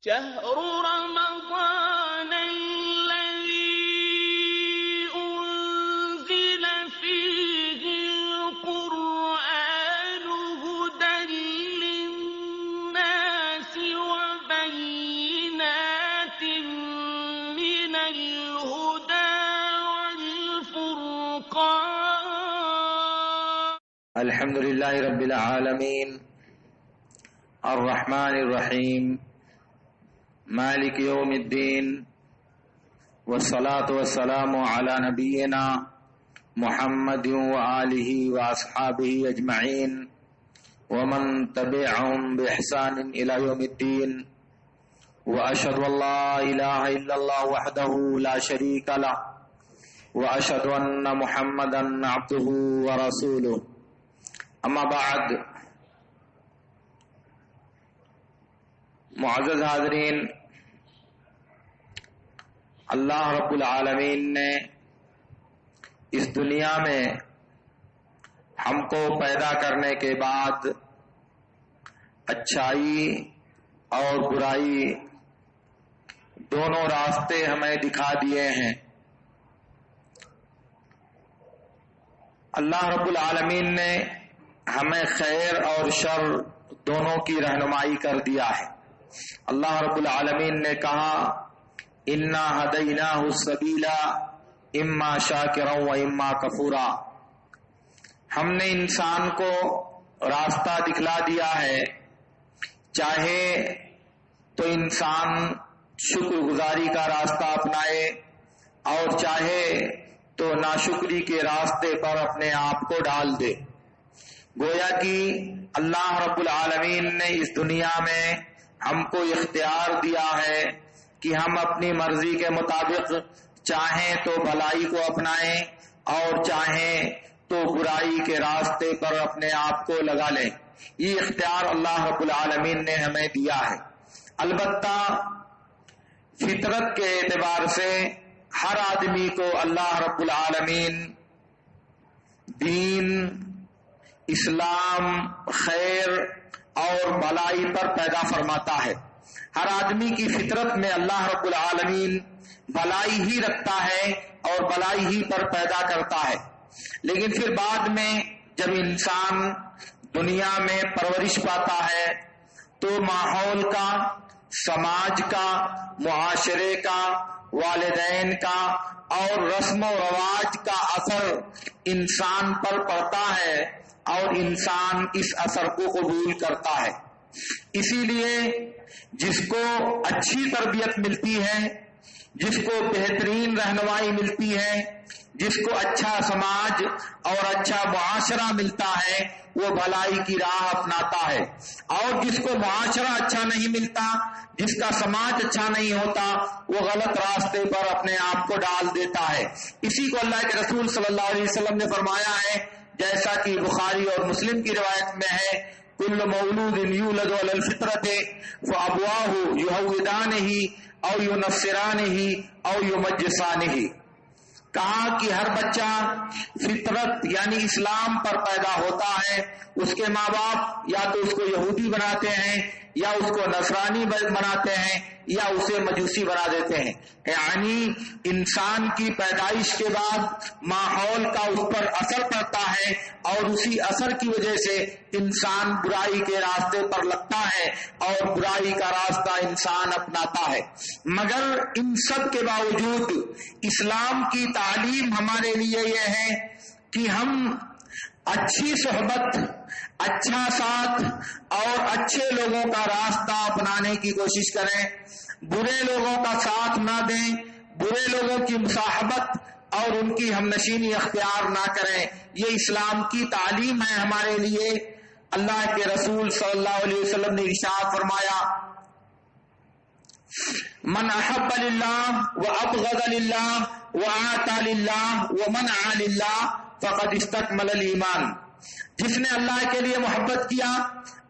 شهر رمضان الذي أنزل فيه القرآن هدى للناس وبينات من الهدى والفرقان. الحمد لله رب العالمين الرحمن الرحيم مالك يوم الدين والصلاة والسلام على نبينا محمد وآله وأصحابه أجمعين ومن تبعهم بإحسان إلى يوم الدين وأشهد أن لا إله إلا الله وحده لا شريك له وأشهد أن محمدا عبده ورسوله. اما بعد، معزز حاضرین، اللہ رب العالمین نے اس دنیا میں ہم کو پیدا کرنے کے بعد اچھائی اور برائی دونوں راستے ہمیں دکھا دیے ہیں. اللہ رب العالمین نے ہمیں خیر اور شر دونوں کی رہنمائی کر دیا ہے. اللہ رب العالمین نے کہا انا ہدیناہ السبیل اما شاکرا و اما کفورا. ہم نے انسان کو راستہ دکھلا دیا ہے، چاہے تو انسان شکر گزاری کا راستہ اپنائے اور چاہے تو ناشکری کے راستے پر اپنے آپ کو ڈال دے. گویا کہ اللہ رب العالمین نے اس دنیا میں ہم کو اختیار دیا ہے کہ ہم اپنی مرضی کے مطابق چاہیں تو بھلائی کو اپنائیں اور چاہیں تو برائی کے راستے پر اپنے آپ کو لگا لیں. یہ اختیار اللہ رب العالمین نے ہمیں دیا ہے. البتہ فطرت کے اعتبار سے ہر آدمی کو اللہ رب العالمین دین، اسلام، خیر اور بھلائی پر پیدا فرماتا ہے. ہر آدمی کی فطرت میں اللہ رب العالمین بھلائی ہی رکھتا ہے اور بھلائی ہی پر پیدا کرتا ہے. لیکن پھر بعد میں جب انسان دنیا میں پرورش پاتا ہے تو ماحول کا، سماج کا، معاشرے کا، والدین کا اور رسم و رواج کا اثر انسان پر پڑتا ہے اور انسان اس اثر کو قبول کرتا ہے. اسی لیے جس کو اچھی تربیت ملتی ہے، جس کو بہترین رہنمائی ملتی ہے، جس کو اچھا سماج اور اچھا معاشرہ ملتا ہے، وہ بھلائی کی راہ اپناتا ہے. اور جس کو معاشرہ اچھا نہیں ملتا، جس کا سماج اچھا نہیں ہوتا، وہ غلط راستے پر اپنے آپ کو ڈال دیتا ہے. اسی کو اللہ کے رسول صلی اللہ علیہ وسلم نے فرمایا ہے، جیسا کہ بخاری اور مسلم کی روایت میں ہے، کل مولود یولد علی الفطرۃ فابواہ یہودانہ او ینصرانہ او یمجسانہ. کہا کہ ہر بچہ فطرت یعنی اسلام پر پیدا ہوتا ہے. اس کے ماں باپ یا تو اس کو یہودی بناتے ہیں، یا اس کو نصرانی بناتے ہیں، یا اسے مجوسی بنا دیتے ہیں. یعنی انسان کی پیدائش کے بعد ماحول کا اس پر اثر پڑتا ہے اور اسی اثر کی وجہ سے انسان برائی کے راستے پر لگتا ہے اور برائی کا راستہ انسان اپناتا ہے. مگر ان سب کے باوجود اسلام کی تعلیم ہمارے لیے یہ ہے کہ ہم اچھی صحبت، اچھا ساتھ اور اچھے لوگوں کا راستہ اپنانے کی کوشش کریں، برے لوگوں کا ساتھ نہ دیں، برے لوگوں کی مصاحبت اور ان کی ہمنشینی اختیار نہ کریں. یہ اسلام کی تعلیم ہے ہمارے لیے. اللہ کے رسول صلی اللہ علیہ وسلم نے ارشاد فرمایا، من احب للہ وابغض للہ وآتى للہ ومنع للہ فقد استکمل الایمان. جس نے اللہ کے لیے محبت کیا،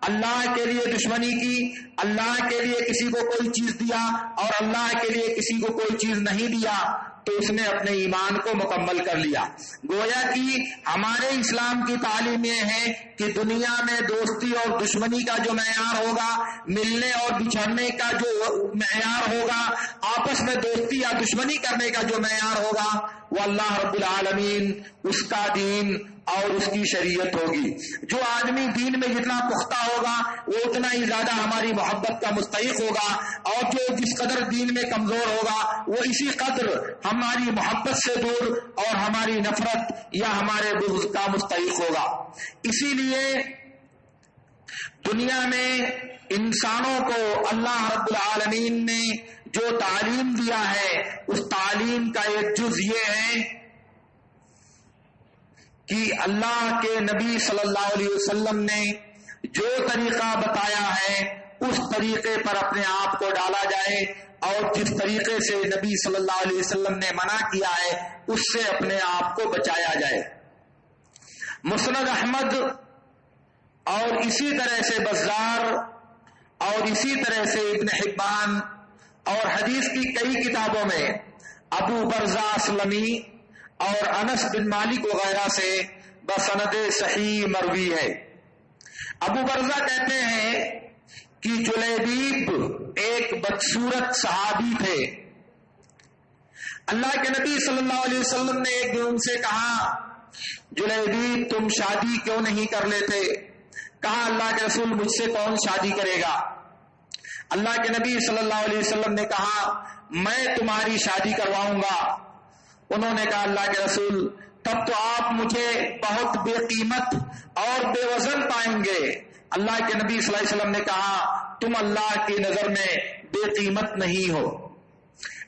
اللہ کے لیے دشمنی کی، اللہ کے لیے کسی کو کوئی چیز دیا اور اللہ کے لیے کسی کو کوئی چیز نہیں دیا، تو اس نے اپنے ایمان کو مکمل کر لیا۔ گویا کہ ہمارے اسلام کی تعلیم یہ ہے کہ دنیا میں دوستی اور دشمنی کا جو معیار ہوگا، ملنے اور بچھڑنے کا جو معیار ہوگا، آپس میں دوستی یا دشمنی کرنے کا جو معیار ہوگا، وہ اللہ رب العالمین اس کا دین اور اس کی شریعت ہوگی۔ جو آدمی دین میں جتنا پختہ ہوگا وہ اتنا ہی زیادہ ہماری محبت کا مستحق ہوگا، اور جو جس قدر دین میں کمزور ہوگا وہ اسی قدر ہماری محبت سے دور اور ہماری نفرت یا ہمارے بغض کا مستحق ہوگا۔ اسی لیے دنیا میں انسانوں کو اللہ رب العالمین نے جو تعلیم دیا ہے، اس تعلیم کا ایک جز یہ ہے کہ اللہ کے نبی صلی اللہ علیہ وسلم نے جو طریقہ بتایا ہے اس طریقے پر اپنے آپ کو ڈالا جائے، اور جس طریقے سے نبی صلی اللہ علیہ وسلم نے منع کیا ہے اس سے اپنے آپ کو بچایا جائے۔ مسند احمد اور اسی طرح سے بزار اور اسی طرح سے ابن حبان اور حدیث کی کئی کتابوں میں ابو برزہ اسلمی اور انس بن مالک وغیرہ سے بسند صحیح مروی ہے۔ ابو برزہ کہتے ہیں کہ جلیبیب ایک بدصورت صحابی تھے۔ اللہ کے نبی صلی اللہ علیہ وسلم نے ایک دن ان سے کہا، جلیبیب تم شادی کیوں نہیں کر لیتے؟ کہا اللہ کے رسول مجھ سے کون شادی کرے گا؟ اللہ کے نبی صلی اللہ علیہ وسلم نے کہا میں تمہاری شادی کرواؤں گا۔ انہوں نے کہا اللہ کے رسول تب تو آپ مجھے بہت بے قیمت اور بے وزن پائیں گے۔ اللہ کے نبی صلی اللہ علیہ وسلم نے کہا تم اللہ کی نظر میں بے قیمت نہیں ہو۔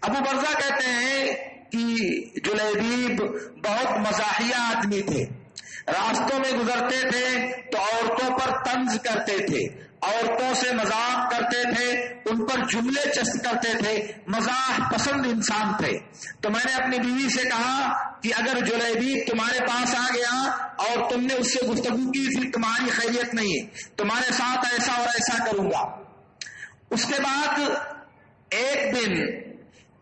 ابو برزہ کہتے ہیں کہ جلیبیب بہت مزاحیہ آدمی تھے، راستوں میں گزرتے تھے تو عورتوں پر طنز کرتے تھے، عورتوں سے مذاق کرتے تھے، ان پر جملے چست کرتے تھے، مزاح پسند انسان تھے۔ تو میں نے اپنی بیوی سے کہا کہ اگر جلیبیب تمہارے پاس آ گیا اور تم نے اس سے گفتگو کی پھر تمہاری خیریت نہیں ہے، تمہارے ساتھ ایسا اور ایسا کروں گا۔ اس کے بعد ایک دن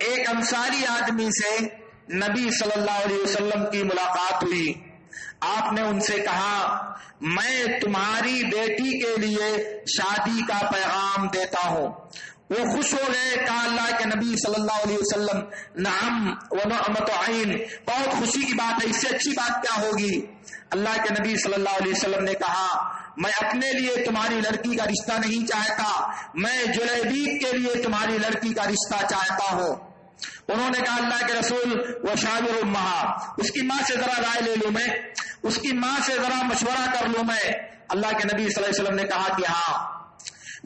ایک انصاری آدمی سے نبی صلی اللہ علیہ وسلم کی ملاقات ہوئی۔ آپ نے ان سے کہا میں تمہاری بیٹی کے لیے شادی کا پیغام دیتا ہوں۔ وہ خوش ہو گئے، کہا اللہ کے نبی صلی اللہ علیہ وسلم نعم و نعمت عین، بہت خوشی کی بات ہے، اس سے اچھی بات کیا ہوگی؟ اللہ کے نبی صلی اللہ علیہ وسلم نے کہا میں اپنے لیے تمہاری لڑکی کا رشتہ نہیں چاہتا، میں جلیبیب کے لیے تمہاری لڑکی کا رشتہ چاہتا ہوں۔ انہوں نے کہا اللہ کے رسول وہ شاور امہا، اس کی ماں سے ذرا رائے لے لوں میں، اس کی ماں سے ذرا مشورہ کر لوں میں۔ اللہ کے نبی صلی اللہ علیہ وسلم نے کہا کہ ہاں۔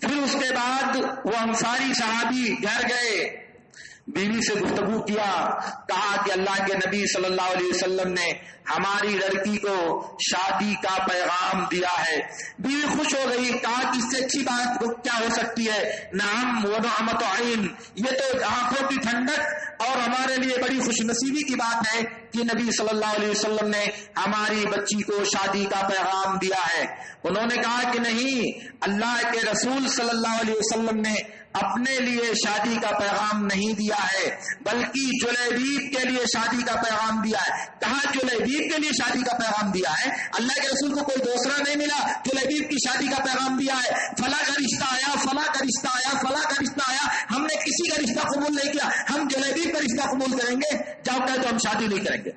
پھر اس کے بعد وہ انصاری صحابی گھر گئے، بیوی سے گفتگو کیا، کہا کہ اللہ کے نبی صلی اللہ علیہ وسلم نے ہماری لڑکی کو شادی کا پیغام دیا ہے۔ بیوی خوش ہو گئی، کہا کہ اس سے اچھی بات کیا ہو سکتی ہے؟ نعم و نعمت عین، یہ تو آنکھوں کی ٹھنڈک اور ہمارے لیے بڑی خوش نصیبی کی بات ہے کہ نبی صلی اللہ علیہ وسلم نے ہماری بچی کو شادی کا پیغام دیا ہے۔ انہوں نے کہا کہ نہیں، اللہ کے رسول صلی اللہ علیہ وسلم نے اپنے لیے شادی کا پیغام نہیں دیا ہے بلکہ جلیبیب کے لیے شادی کا پیغام دیا ہے۔ کہا جلیبیب کے لیے شادی کا پیغام دیا ہے؟ اللہ کے رسول کو کوئی دوسرا نہیں ملا، جلیبیب کی شادی کا پیغام دیا ہے۔ فلاں کا رشتہ آیا، فلاں کا رشتہ آیا، فلاں کا رشتہ آیا، ہم نے کسی کا رشتہ قبول نہیں کیا، ہم جلیبیب کا رشتہ قبول کریں گے؟ جاؤ کہہ دو ہم شادی نہیں کریں گے،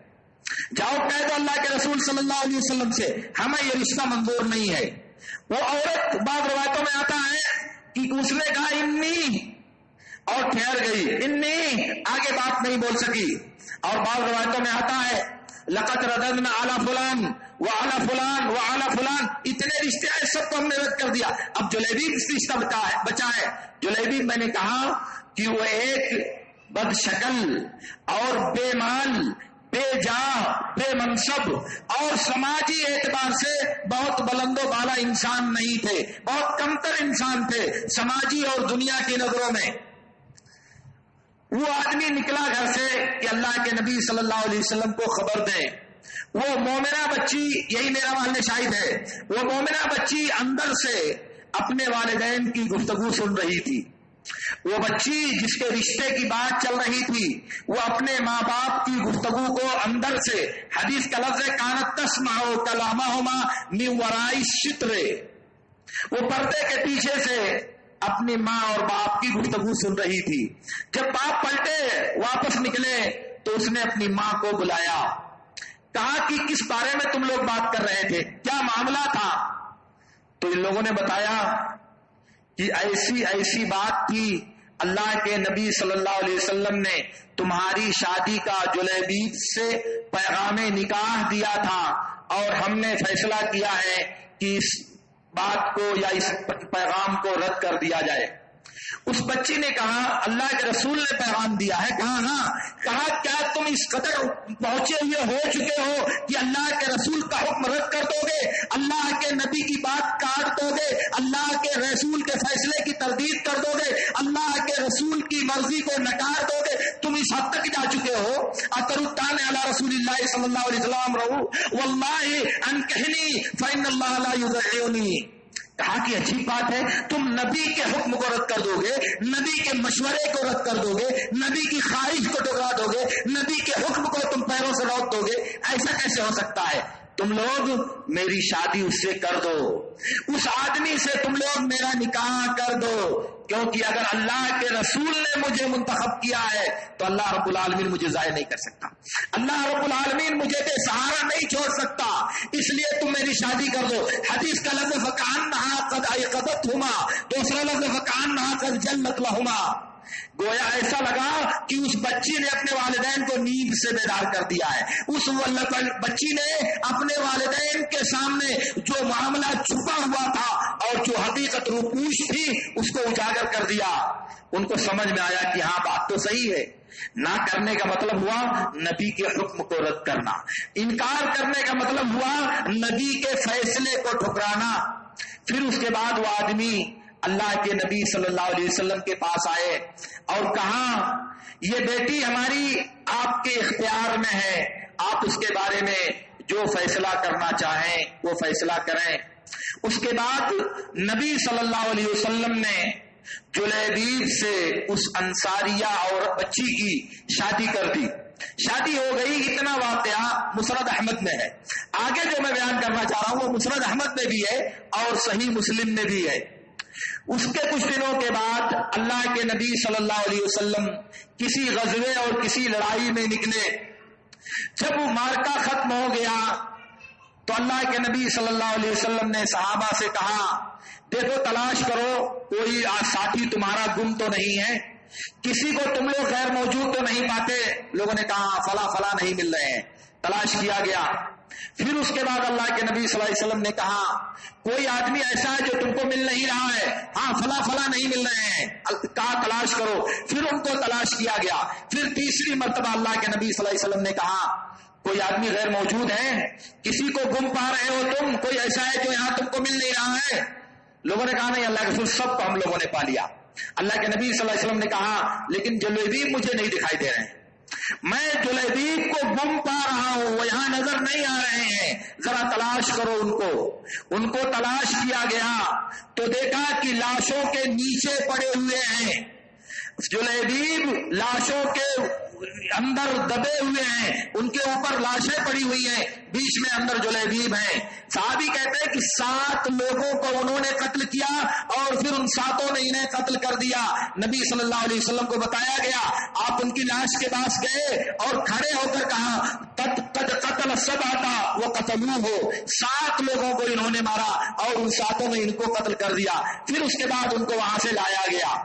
جاؤ کہہ دو اللہ کے رسول صلی اللہ علیہ وسلم سے ہمیں یہ رشتہ منظور نہیں ہے۔ وہ عورت بعض روایتوں میں آتا ہے کہ اس نے کہا انی، اور ٹھہر گئی، انی آگے بات نہیں بول سکی۔ اور بعض روایتوں میں آتا ہے لقد رددنا علی فلان وعلی فلان وعلی فلان، اتنے رشتے ہیں سب کو ہم نے رد کر دیا، اب جلیبیب اس رشتہ بچا ہے۔ جلیبیب میں نے کہا کہ وہ ایک بد شکل اور بے مال، بے جاہ، بے منصب اور سماجی اعتبار سے بہت بلند و بالا انسان نہیں تھے، بہت کمتر انسان تھے سماجی اور دنیا کی نظروں میں۔ وہ آدمی نکلا گھر سے کہ اللہ کے نبی صلی اللہ علیہ وسلم کو خبر دیں۔ وہ مومنہ بچی، یہی میرا محل شاہد ہے، وہ مومنہ بچی اندر سے اپنے والدین کی گفتگو سن رہی تھی. وہ بچی جس کے رشتے کی بات چل رہی تھی، وہ اپنے ماں باپ کی گفتگو کو اندر سے، حدیث کا لفظ ہے کانت تسمع کلامہما من وراء الستر، وہ پردے کے پیچھے سے اپنی ماں اور باپ کی گفتگو سن رہی تھی. جب باپ پلٹے واپس نکلے تو اس نے اپنی ماں کو بلایا، کہا کہ کس بارے میں تم لوگ بات کر رہے تھے، کیا معاملہ تھا؟ تو ان لوگوں نے بتایا کہ ایسی بات تھی، اللہ کے نبی صلی اللہ علیہ وسلم نے تمہاری شادی کا جلیبیب سے پیغام نکاح دیا تھا اور ہم نے فیصلہ کیا ہے کہ اس بات کو یا اس پیغام کو رد کر دیا جائے. اس بچی نے کہا اللہ کے رسول نے پیغام دیا ہے. کہا ہاں. کہا کیا تم اس قدر پہنچے ہوئے ہو چکے ہو کہ اللہ کے رسول کا حکم رد کر دو گے، اللہ کے نبی کی بات کاٹ دو گے، اللہ کے رسول کے فیصلے کی تردید کر دو گے، اللہ کے رسول کی مرضی کو نکار دو گے؟ تم اس حد تک جا چکے ہو. اترتان علی رسول اللہ صلی اللہ علیہ وسلم رہو واللہ ان کہنی فإن اللہ لا یضیعنی. کہا کہ اچھی بات ہے، تم نبی کے حکم کو رد کر دو گے، نبی کے مشورے کو رد کر دو گے، نبی کی خواہش کو ٹکرا دو گے، نبی کے حکم کو تم پیروں سے روک دو گے، ایسا کیسے ہو سکتا ہے؟ تم لوگ میری شادی اس سے کر دو، اس آدمی سے تم لوگ میرا نکاح کر دو، کیونکہ اگر اللہ کے رسول نے مجھے منتخب کیا ہے تو اللہ رب العالمین مجھے ضائع نہیں کر سکتا، اللہ رب العالمین مجھے بے سہارا نہیں چھوڑ سکتا، اس لیے تم میری شادی کر دو. حدیث کا لفظ فکأنہا قد ایقظتہما، دوسرا لفظ فکأنہا قد جلت لہما. گویا ایسا لگا کہ اس بچی نے اپنے والدین کو نیند سے بیدار کر دیا ہے. اس بچی نے اپنے والدین کے سامنے جو معاملہ چھپا ہوا تھا اور جو حقیقت روپوش تھی اس کو اجاگر کر دیا. ان کو سمجھ میں آیا کہ ہاں بات تو صحیح ہے. نہ کرنے کا مطلب ہوا نبی کے حکم کو رد کرنا، انکار کرنے کا مطلب ہوا نبی کے فیصلے کو ٹھکرانا. پھر اس کے بعد وہ آدمی اللہ کے نبی صلی اللہ علیہ وسلم کے پاس آئے اور کہا یہ بیٹی ہماری آپ کے اختیار میں ہے، آپ اس کے بارے میں جو فیصلہ کرنا چاہیں وہ فیصلہ کریں. اس کے بعد نبی صلی اللہ علیہ وسلم نے جلیبیب سے اس انصاریہ اور بچی کی شادی کر دی. شادی ہو گئی. اتنا واقعہ مسند احمد میں ہے. آگے جو میں بیان کرنا چاہ رہا ہوں وہ مسند احمد میں بھی ہے اور صحیح مسلم میں بھی ہے. اس کے کچھ دنوں کے بعد اللہ کے نبی صلی اللہ علیہ وسلم کسی غزوے اور کسی لڑائی میں نکلے. جب وہ مارکا ختم ہو گیا تو اللہ کے نبی صلی اللہ علیہ وسلم نے صحابہ سے کہا دیکھو تلاش کرو کوئی ساتھی تمہارا گم تو نہیں ہے، کسی کو تم لوگ غیر موجود تو نہیں پاتے؟ لوگوں نے کہا فلاں فلاں نہیں مل رہے ہیں. تلاش کیا گیا. پھر اس کے بعد اللہ کے نبی صلی اللہ علیہ وسلم نے کہا کوئی آدمی ایسا ہے جو تم کو مل نہیں رہا ہے؟ ہاں فلاں فلاں نہیں مل رہے ہیں. کہا تلاش کرو. پھر ان کو تلاش کیا گیا. پھر تیسری مرتبہ اللہ کے نبی صلی اللہ علیہ وسلم نے کہا کوئی آدمی غیر موجود ہے، کسی کو گم پا رہے ہو تم، کوئی ایسا ہے جو یہاں تم کو مل نہیں رہا ہے؟ لوگوں نے کہا نہیں اللہ کے رسول سب کو ہم لوگوں نے پا لیا. اللہ کے نبی صلی اللہ علیہ وسلم نے کہا لیکن جلیبیب مجھے نہیں دکھائی دے رہے ہیں، میں جلیبیب کو گم پا رہا ہوں، وہ یہاں نظر نہیں آ رہے ہیں، ذرا تلاش کرو ان کو. ان کو تلاش کیا گیا تو دیکھا کہ لاشوں کے نیچے پڑے ہوئے ہیں. جلیبیب لاشوں کے اندر دبے ہوئے ہیں، ان کے اوپر لاشیں پڑی ہوئی ہیں، بیچ میں اندر جلیبیب ہیں. صحابی کہتے ہیں کہ 7 لوگوں کو انہوں نے قتل کیا اور پھر ان 7 نے انہیں قتل کر دیا. نبی صلی اللہ علیہ وسلم کو بتایا گیا، آپ ان کی لاش کے پاس گئے اور کھڑے ہو کر کہا قد قتل 7 وہ قتلوہ ہو، 7 لوگوں کو انہوں نے مارا اور ان 7 نے ان کو قتل کر دیا. پھر اس کے بعد ان کو وہاں سے لایا گیا،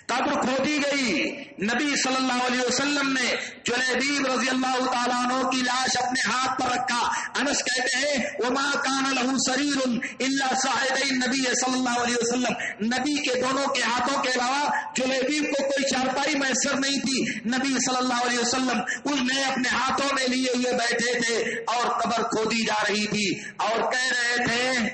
قبر کھودی گئی. نبی صلی اللہ علیہ وسلم نے جلیبیب رضی اللہ تعالیٰ عنہ کی لاش اپنے ہاتھ پر رکھا. انس کہتے ہیں وما کان له سریر الا صاحبی النبی صلی اللہ علیہ وسلم، نبی کے دونوں کے ہاتھوں کے علاوہ جلیبیب کو کوئی چارپائی میسر نہیں تھی. نبی صلی اللہ علیہ وسلم انہیں اپنے ہاتھوں میں لیے ہوئے بیٹھے تھے اور قبر کھودی جا رہی تھی اور کہہ رہے تھے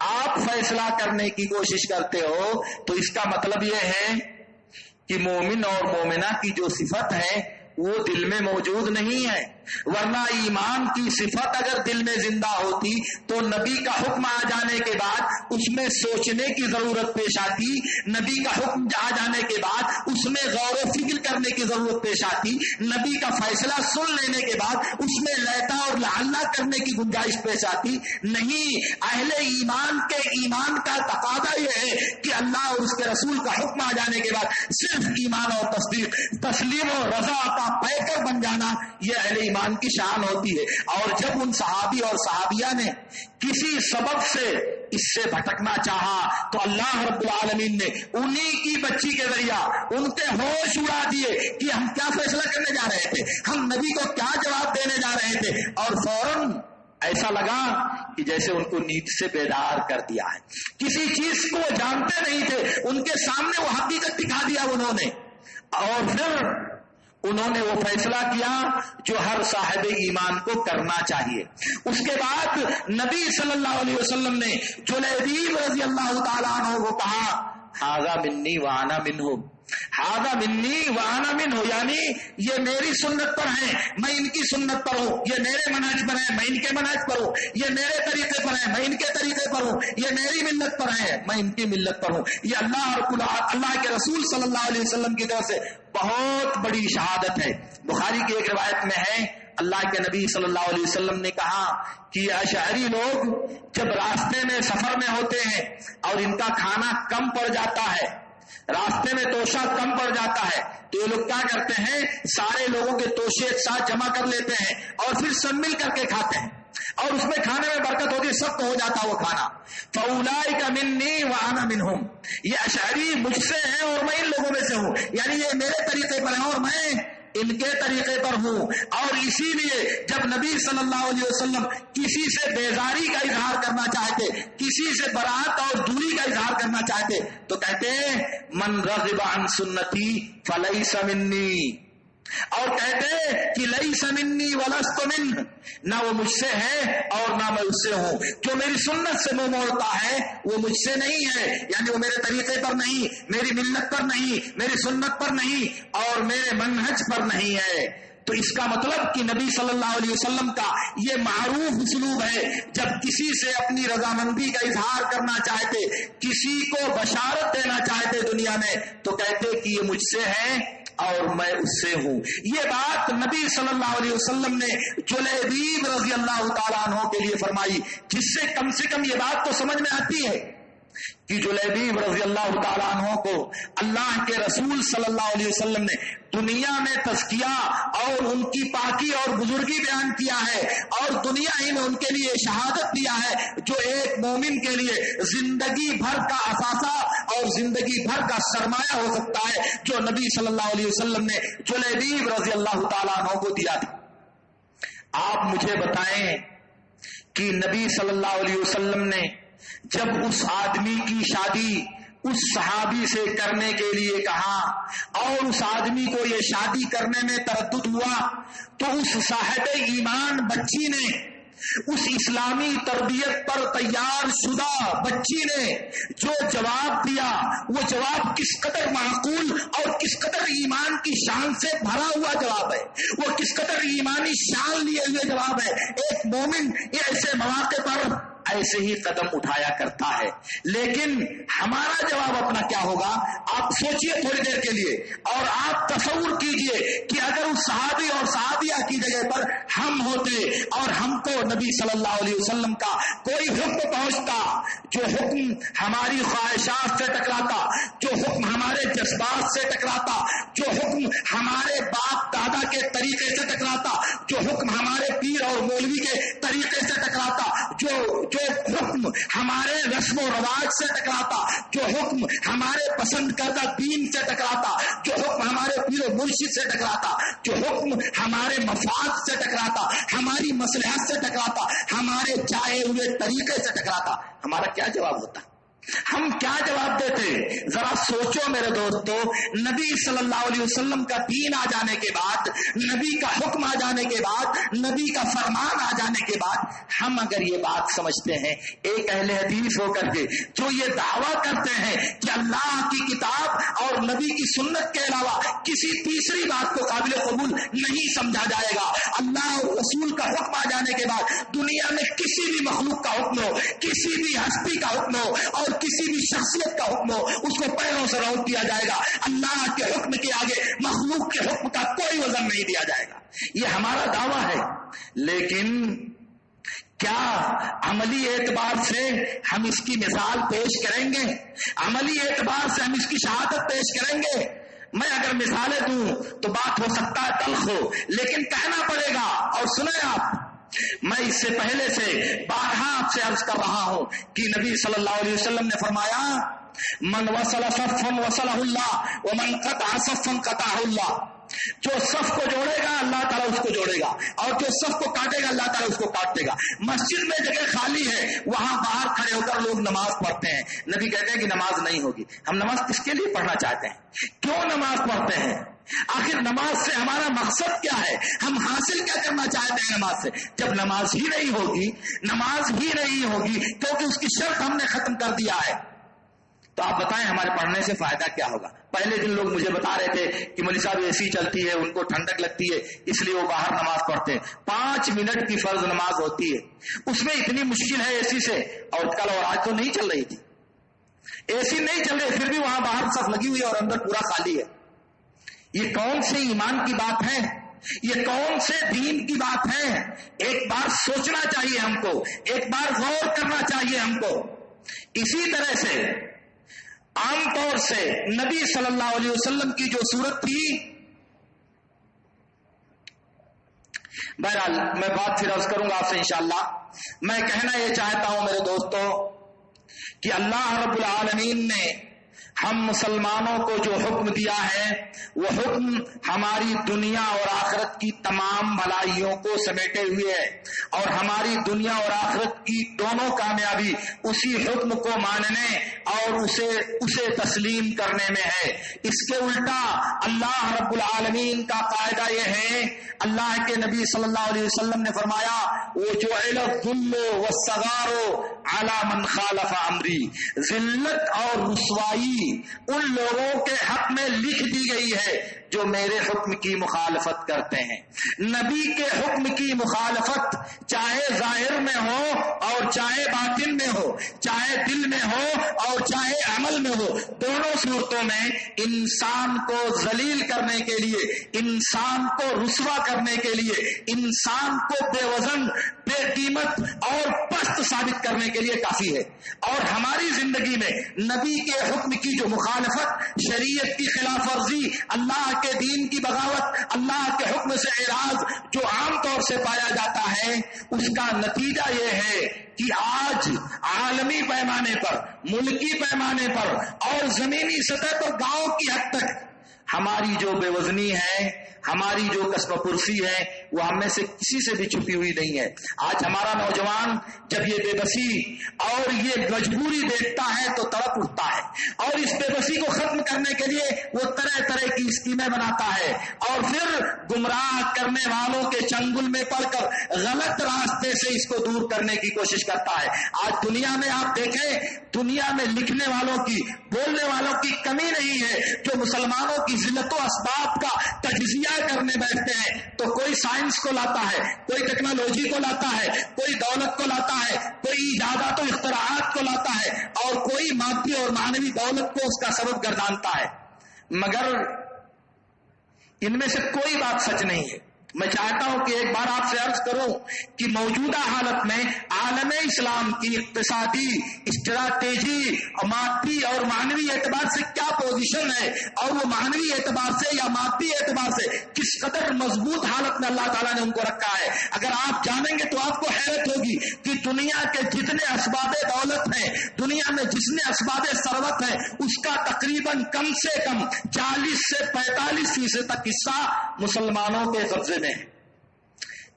آپ فیصلہ کرنے کی کوشش کرتے ہو تو اس کا مطلب یہ ہے کہ مومن اور مومنہ کی جو صفت ہے وہ دل میں موجود نہیں ہے، ورنہ ایمان کی صفت اگر دل میں زندہ ہوتی تو نبی کا حکم آ جانے کے بعد اس میں سوچنے کی ضرورت پیش آتی، نبی کا حکم آ جانے کے بعد اس میں غور و فکر کرنے کی ضرورت پیش آتی، نبی کا فیصلہ سن لینے کے بعد اس میں لیتا اور لعلہ کرنے کی گنجائش پیش آتی۔ نہیں، اہل ایمان کے ایمان کا تقاضا یہ ہے کہ اللہ اور اس کے رسول کا حکم آ جانے کے بعد صرف ایمان اور تصدیق، تسلیم و رضا کا پیکر بن جانا، یہ اہل ایمان کی شان ہوتی ہے۔ اور جب ان صحابی اور صحابیہ نے کسی سبب سے اس سے بھٹکنا چاہا تو اللہ رب العالمین نے انہی کی بچی کے ذریعہ ان کے ہوش اڑا دیے کہ ہم کیا فیصلہ کرنے جا رہے تھے، ہم نبی کو کیا جواب دینے جا رہے تھے، اور فوراً ایسا لگا کہ جیسے ان کو نیند سے بیدار کر دیا ہے۔ کسی چیز کو وہ جانتے نہیں تھے، ان کے سامنے وہ حقیقت دکھا دیا انہوں نے، اور پھر انہوں نے وہ فیصلہ کیا جو ہر صاحب ایمان کو کرنا چاہیے۔ اس کے بعد نبی صلی اللہ علیہ وسلم نے جلیبیب رضی اللہ تعالیٰ عنہ کو کہا، ھذا منی وانا منہ، ھذا منی وانا منہ، یعنی یہ میری سنت پر ہیں، میں ان کی سنت پر ہوں، یہ میرے منہج پر ہیں، میں ان کے منہج پر ہوں، یہ میرے طریقے پر ہیں، میں ان کے طریقے پر ہوں، یہ میری ملت پر ہیں، میں ان کی ملت پر ہوں۔ یہ اللہ کے رسول صلی اللہ علیہ وسلم کی طرف سے بہت بڑی شہادت ہے۔ بخاری کی ایک روایت میں ہے، اللہ کے نبی صلی اللہ علیہ وسلم نے کہا کہ اشعری لوگ جب راستے میں سفر میں ہوتے ہیں اور ان کا کھانا کم پڑ جاتا ہے، راستے میں توشہ کم پڑ جاتا ہے، تو یہ لوگ کیا کرتے ہیں، سارے لوگوں کے توشے ایک ساتھ جمع کر لیتے ہیں اور پھر سب مل کر کے کھاتے ہیں، اور اس میں کھانے میں برکت ہوتی ہے، سخت ہو جاتا ہے وہ کھانا۔ فَأُولَئِكَ مِنِّي وَأَنَا مِنْهُمْ، یہ اشعری مجھ سے ہیں اور میں ان لوگوں میں سے ہوں، یعنی یہ میرے طریقے پر ہیں اور میں ان کے طریقے پر ہوں۔ اور اسی لیے جب نبی صلی اللہ علیہ وسلم کسی سے بیزاری کا اظہار کرنا چاہتے، کسی سے برات اور دوری کا اظہار کرنا چاہتے تو کہتے من رغب عن سنتی فلیس منی، اور کہتے کہ لیس منی ولست منہ، نہ وہ مجھ سے ہے اور نہ میں اس سے ہوں، جو میری سنت سے منہ موڑتا ہے وہ مجھ سے نہیں ہے، یعنی وہ میرے طریقے پر نہیں، میری ملت پر نہیں، میری سنت پر نہیں اور میرے منہج پر نہیں ہے۔ تو اس کا مطلب کہ نبی صلی اللہ علیہ وسلم کا یہ معروف اسلوب ہے، جب کسی سے اپنی رضامندی کا اظہار کرنا چاہتے، کسی کو بشارت دینا چاہتے دنیا میں، تو کہتے کہ یہ مجھ سے ہے اور میں اس سے ہوں۔ یہ بات نبی صلی اللہ علیہ وسلم نے جلیبیب رضی اللہ تعالیٰ عنہ کے لیے فرمائی، جس سے کم یہ بات تو سمجھ میں آتی ہے کہ جلیبیب رضی اللہ تعالیٰ عنہ کو اللہ کے رسول صلی اللہ علیہ وسلم نے دنیا میں تزکیہ اور ان کی پاکی اور بزرگی بیان کیا ہے، اور دنیا ہی میں ان کے لیے شہادت دیا ہے جو ایک مومن کے لیے زندگی بھر کا اثاثہ اور زندگی بھر کا سرمایہ ہو سکتا ہے، جو نبی صلی اللہ علیہ وسلم نے جلیبیب رضی اللہ تعالیٰ عنہ کو دیا تھا۔ آپ مجھے بتائیں کہ نبی صلی اللہ علیہ وسلم نے جب اس آدمی کی شادی اس صحابی سے کرنے کے لیے کہا اور اس آدمی کو یہ شادی کرنے میں تردد ہوا، تو اس صاحب ایمان بچی نے، اس اسلامی تربیت پر تیار شدہ بچی نے جو جواب دیا، وہ جواب کس قدر معقول اور کس قدر ایمان کی شان سے بھرا ہوا جواب ہے، وہ کس قدر ایمانی شان لیے ہوئے جواب ہے۔ ایک مومن ایسے مواقع پر ایسے ہی قدم اٹھایا کرتا ہے، لیکن ہمارا جواب اپنا کیا ہوگا؟ آپ سوچئے تھوڑی دیر کے لیے اور آپ تصور کیجئے کہ اگر اس صحابی اور صحابیہ کی جگہ پر ہم ہوتے اور ہم کو نبی صلی اللہ علیہ وسلم کا کوئی حکم پہنچتا، جو حکم ہماری خواہشات سے ٹکراتا، جو حکم ہمارے جذبات سے ٹکراتا، جو حکم ہمارے باپ دادا کے طریقے سے ٹکراتا، جو حکم ہمارے پیر اور مولوی کے طریقے سے ٹکراتا، جو حکم ہمارے رسم و رواج سے ٹکراتا، جو حکم ہمارے پسند کردہ دین سے ٹکراتا، جو حکم ہمارے پیر و مرشد سے ٹکراتا، جو حکم ہمارے مفاد سے ٹکراتا، ہماری مصلحت سے ٹکراتا، ہمارے چاہے ہوئے طریقے سے ٹکراتا، ہمارا کیا جواب ہوتا؟ ہم کیا جواب دیتے؟ ذرا سوچو میرے دوستو، نبی صلی اللہ علیہ وسلم کا دین آ جانے کے بعد، نبی کا حکم آ جانے کے بعد، نبی کا فرمان آ جانے کے بعد ہم اگر یہ بات سمجھتے ہیں، ایک اہل حدیث ہو کر کے جو یہ دعویٰ کرتے ہیں کہ اللہ کی کتاب اور نبی کی سنت کے علاوہ کسی تیسری بات کو قابل قبول نہیں سمجھا جائے گا، اللہ اور رسول کا حکم آ جانے کے بعد دنیا میں کسی بھی مخلوق کا حکم ہو، کسی بھی ہستی کا حکم ہو اور کسی بھی شخصیت کا حکم ہو، اس کو پیروں سے روک دیا جائے گا، اللہ کے حکم کے آگے مخلوق کے حکم کا کوئی وزن نہیں دیا جائے گا۔ یہ ہمارا دعویٰ ہے، لیکن کیا عملی اعتبار سے ہم اس کی مثال پیش کریں گے؟ عملی اعتبار سے ہم اس کی شہادت پیش کریں گے؟ میں اگر مثالیں دوں تو بات ہو سکتا ہے تلخ ہو، لیکن کہنا پڑے گا۔ اور سنیں آپ، میں اس سے پہلے سے بارہا آپ سے عرض کر رہا ہوں کہ نبی صلی اللہ علیہ وسلم نے فرمایا، من وصل صفا وصلہ اللہ ومن قطع صفا قطعہ اللہ، جو صف کو جوڑے گا اللہ تعالیٰ اس کو جوڑے گا، اور جو صف کو کاٹے گا اللہ تعالیٰ اس کو کاٹ دے گا۔ مسجد میں جگہ خالی ہے، وہاں باہر کھڑے ہو کر لوگ نماز پڑھتے ہیں، نبی کہتے ہیں کہ نماز نہیں ہوگی۔ ہم نماز کس کے لیے پڑھنا چاہتے ہیں؟ کیوں نماز پڑھتے ہیں؟ آخر نماز سے ہمارا مقصد کیا ہے؟ ہم حاصل کیا کرنا چاہتے ہیں نماز سے؟ جب نماز ہی نہیں ہوگی، نماز ہی نہیں ہوگی کیونکہ اس کی شرط ہم نے ختم کر دیا ہے، تو آپ بتائیں ہمارے پڑھنے سے فائدہ کیا ہوگا؟ پہلے دن لوگ مجھے بتا رہے تھے کہ مولوی صاحب اے سی چلتی ہے، ان کو ٹھنڈک لگتی ہے اس لیے وہ باہر نماز پڑھتے ہیں۔ 5 منٹ کی فرض نماز ہوتی ہے، اس میں اتنی مشکل ہے اے سی سے، اور کل اور آج تو نہیں چل رہی تھی، اے سی نہیں چل رہی، پھر بھی وہاں باہر صف لگی ہوئی ہے اور اندر پورا خالی ہے۔ یہ کون سے ایمان کی بات ہے؟ یہ کون سے دین کی بات ہے؟ ایک بار سوچنا چاہیے ہم کو، ایک بار غور کرنا چاہیے ہم کو۔ اسی طرح سے عام طور سے نبی صلی اللہ علیہ وسلم کی جو صورت تھی، بہرحال میں بات پھر عرض کروں گا آپ سے انشاءاللہ۔ میں کہنا یہ چاہتا ہوں میرے دوستو کہ اللہ رب العالمین نے ہم مسلمانوں کو جو حکم دیا ہے وہ حکم ہماری دنیا اور آخرت کی تمام بھلائیوں کو سمیٹے ہوئے ہے، اور ہماری دنیا اور آخرت کی دونوں کامیابی اسی حکم کو ماننے اور اسے تسلیم کرنے میں ہے۔ اس کے الٹا اللہ رب العالمین کا قاعدہ یہ ہے، اللہ کے نبی صلی اللہ علیہ وسلم نے فرمایا، وَجُعِلَ الذُّلُّ وَالصَّغَارُ عَلَى مَنْ خَالَفَ أَمْرِي، ذلت اور رسوائی ان لوگوں کے حق میں لکھ دی گئی ہے جو میرے حکم کی مخالفت کرتے ہیں۔ نبی کے حکم کی مخالفت چاہے ظاہر میں ہو اور چاہے باطن میں ہو، چاہے دل میں ہو اور چاہے عمل میں ہو، دونوں صورتوں میں انسان کو ذلیل کرنے کے لیے، انسان کو رسوا کرنے کے لیے، انسان کو بے وزن، بے قیمت اور پست ثابت کرنے کے لیے کافی ہے۔ اور ہماری زندگی میں نبی کے حکم کی جو مخالفت، شریعت کی خلاف ورزی، اللہ کے دین کی بغاوت، اللہ کے حکم سے اعراض جو عام طور سے پایا جاتا ہے، اس کا نتیجہ یہ ہے کہ آج عالمی پیمانے پر، ملکی پیمانے پر اور زمینی سطح پر گاؤں کی حد تک ہماری جو بے وزنی ہے، ہماری جو کسب پرسی ہے، وہ ہم میں سے کسی سے بھی چھپی ہوئی نہیں ہے۔ آج ہمارا نوجوان جب یہ بے بسی اور یہ مجبوری دیکھتا ہے تو تڑپ اٹھتا ہے، اور اس بے بسی کو ختم کرنے کے لیے وہ طرح طرح کی اسکیمیں بناتا ہے، اور پھر گمراہ کرنے والوں کے چنگل میں پڑ کر غلط راستے سے اس کو دور کرنے کی کوشش کرتا ہے۔ آج دنیا میں آپ دیکھیں، دنیا میں لکھنے والوں کی، بولنے والوں کی کمی نہیں ہے، جو مسلمانوں کی ذلت و اسباب کا تجزیہ کرنے بیٹھتے ہیں تو کوئی سائنس کو لاتا ہے، کوئی ٹیکنالوجی کو لاتا ہے، کوئی دولت کو لاتا ہے، کوئی ایجادات و اختراعات کو لاتا ہے، اور کوئی مادی اور معنوی دولت کو اس کا سبب گردانتا ہے، مگر ان میں سے کوئی بات سچ نہیں ہے۔ میں چاہتا ہوں کہ ایک بار آپ سے عرض کروں کہ موجودہ حالت میں عالم اسلام کی اقتصادی اسٹریٹجی مادی اور معنوی اعتبار سے کیا پوزیشن ہے، اور وہ معنوی اعتبار سے یا مادی اعتبار سے کس قدر مضبوط حالت میں اللہ تعالیٰ نے ان کو رکھا ہے، اگر آپ جانیں گے تو آپ کو حیرت ہوگی کہ دنیا کے جتنے اسباب دولت ہیں، دنیا میں جتنے اسباب ثروت ہیں، اس کا تقریباً کم سے کم 40 سے 45% تک حصہ مسلمانوں کے قبضے میں ہے۔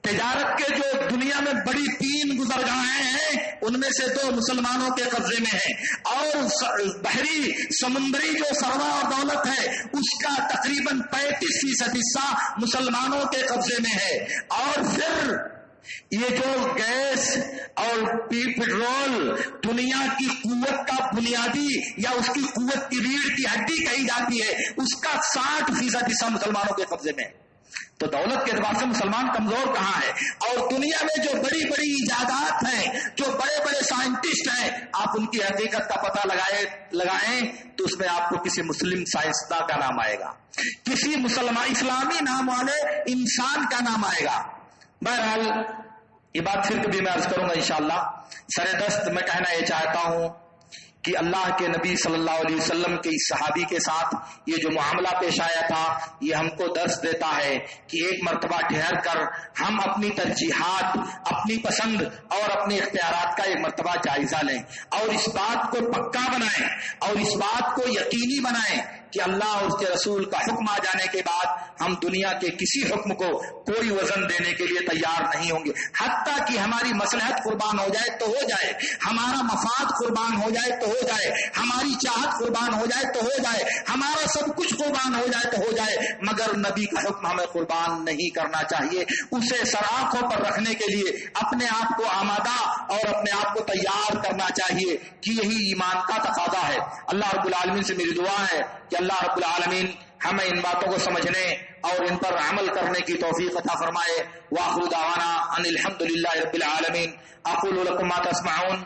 تجارت کے جو دنیا میں بڑی 3 گزرگاہیں ہیں ان میں سے 2 مسلمانوں کے قبضے میں ہیں، اور بحری سمندری جو ثروہ اور دولت ہے اس کا تقریباً 35% حصہ مسلمانوں کے قبضے میں ہے، اور پھر یہ جو گیس اور پیٹرول دنیا کی قوت کا بنیادی یا اس کی قوت کی ریڑھ کی ہڈی کہی جاتی ہے، اس کا 60% حصہ مسلمانوں کے قبضے میں ہے۔ تو دولت کے اعتبار سے مسلمان کمزور کہاں ہے؟ اور دنیا میں جو بڑی بڑی ایجادات ہیں، جو بڑے بڑے سائنٹسٹ ہیں، آپ ان کی حقیقت کا پتہ لگائیں تو اس میں آپ کو کسی مسلم سائنسداں کا نام آئے گا، کسی مسلمان اسلامی نام والے انسان کا نام آئے گا۔ بہرحال یہ بات پھر کبھی میں عرض کروں گا انشاءاللہ۔ سر دست میں کہنا یہ چاہتا ہوں کہ اللہ کے نبی صلی اللہ علیہ وسلم کے اس صحابی کے ساتھ یہ جو معاملہ پیش آیا تھا، یہ ہم کو درس دیتا ہے کہ ایک مرتبہ ٹھہر کر ہم اپنی ترجیحات، اپنی پسند اور اپنے اختیارات کا ایک مرتبہ جائزہ لیں، اور اس بات کو پکا بنائیں اور اس بات کو یقینی بنائیں کہ اللہ اور اس کے رسول کا حکم آ جانے کے بعد ہم دنیا کے کسی حکم کو کوئی وزن دینے کے لیے تیار نہیں ہوں گے، حتیٰ کہ ہماری مصلحت قربان ہو جائے تو ہو جائے، ہمارا مفاد قربان ہو جائے تو ہو جائے، ہماری چاہت قربان ہو جائے تو ہو جائے، ہمارا سب کچھ قربان ہو جائے تو ہو جائے، مگر نبی کا حکم ہمیں قربان نہیں کرنا چاہیے۔ اسے سراخوں پر رکھنے کے لیے اپنے آپ کو آمادہ اور اپنے آپ کو تیار کرنا چاہیے کہ یہی ایمان کا تقاضا ہے۔ اللہ رب العالمین سے میری دعا ہے کہ اللہ رب العالمین ہمیں ان باتوں کو سمجھنے اور ان پر عمل کرنے کی توفیق عطا فرمائے۔ وآخر دعوانا ان الحمد للہ رب العالمین۔ اقول لکم ما تسمعون